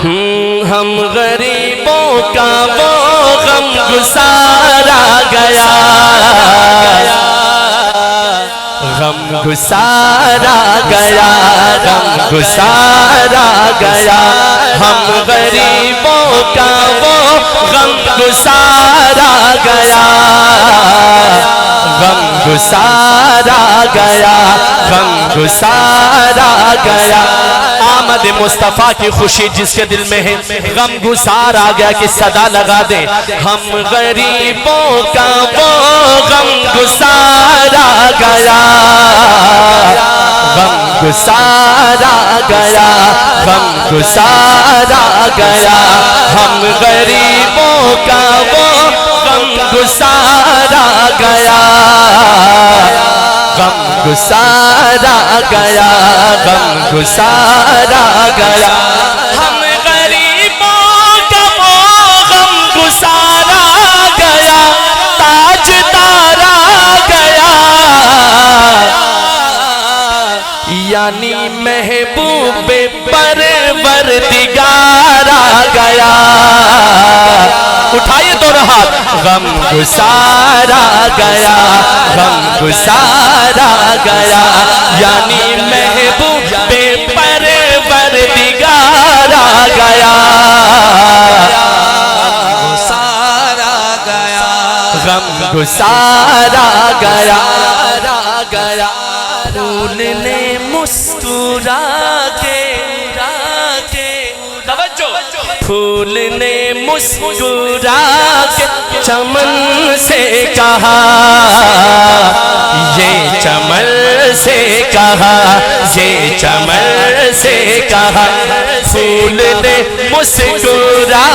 ہم غریبوں کا وہ غم گسارا گیا، غم گسارا گیا، غم گسارا گیا، ہم غریبوں کا وہ غم گسارا گیا، غم گسارا گیا، غم گسارا گیا۔ آمد مصطفیٰ کی خوشی جس کے دل میں ہے، غم گسار آ گیا کہ صدا لگا دیں، ہم غریبوں کا وہ غم گسارا گیا، غم گسارا گیا، غم گسارا گیا، ہم غریبوں کا وہ غم گسارا گیا، غم گسارا گیا، غم گسارا گیا، ہم غریبوں کا وہ غم گسارا گیا، تاجدار آ گیا، یعنی محبوب پروردگار آ گیا۔ اٹھائیے دونوں ہاتھ، غم گسارا گیا، غم گسارا گیا، یعنی محبوب پروردگار آ گیا، گسارا گیا، غم گسارا گیا، پھول نے مسکرا کے، پھول نے مسکرا کے چمن سے کہا، یہ چمن سے کہا، یہ چمن سے کہا، پھول نے مسکرا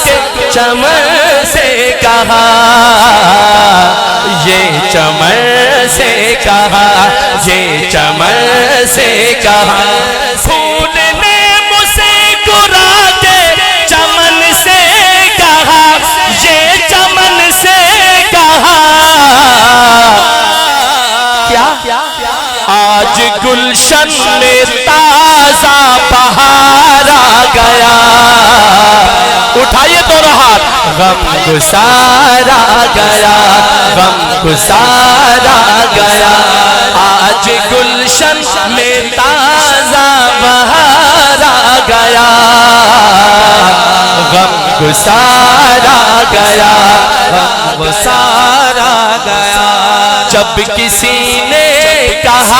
کے چمن سے کہا، یہ چمن سے کہا، یہ چمن سے کہا، پھول نے مسکرا کے چمن سے کہا، یہ چمن سے کہا، کیا آج گلشن میں تازہ بہار آ گیا۔ اٹھائیے دونوں ہاتھ، غم گسارا گیا، غم گسارا گیا، آج گلشن میں تازہ بہار آ گیا، غم گسارا گیا، غم گسارا گیا، جب کسی نے کہا،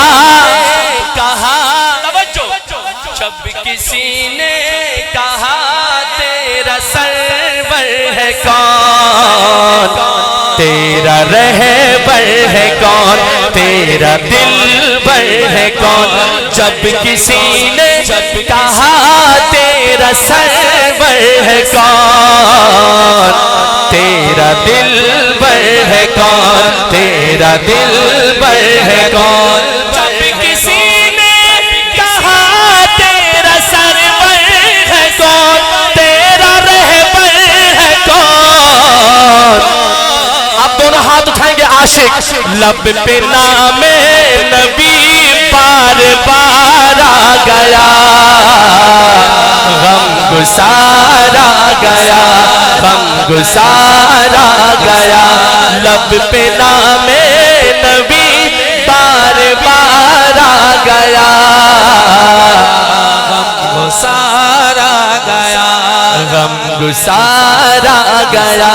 جب کسی نے کہا تیرا سرور ہے کون، تیرا رہبر ہے کون، تیرا دلبر ہے کون، جب کسی نے کہا تیرا سرور ہے کون، تیرا دلبر ہے کون، تیرا دلبر ہے کون، جب کسی نے کہا تیرا سرور ہے کون، تیرا رہبر ہے کون۔ اب دونوں ہاتھ اٹھائیں گے عاشق، لب پہ نام نبی بار بار آ گیا، غم گسارا گیا، غم گسارا گیا، لب پہ نام نبی بار بار آ گیا، غم گسارا گیا، غم گسارا گیا،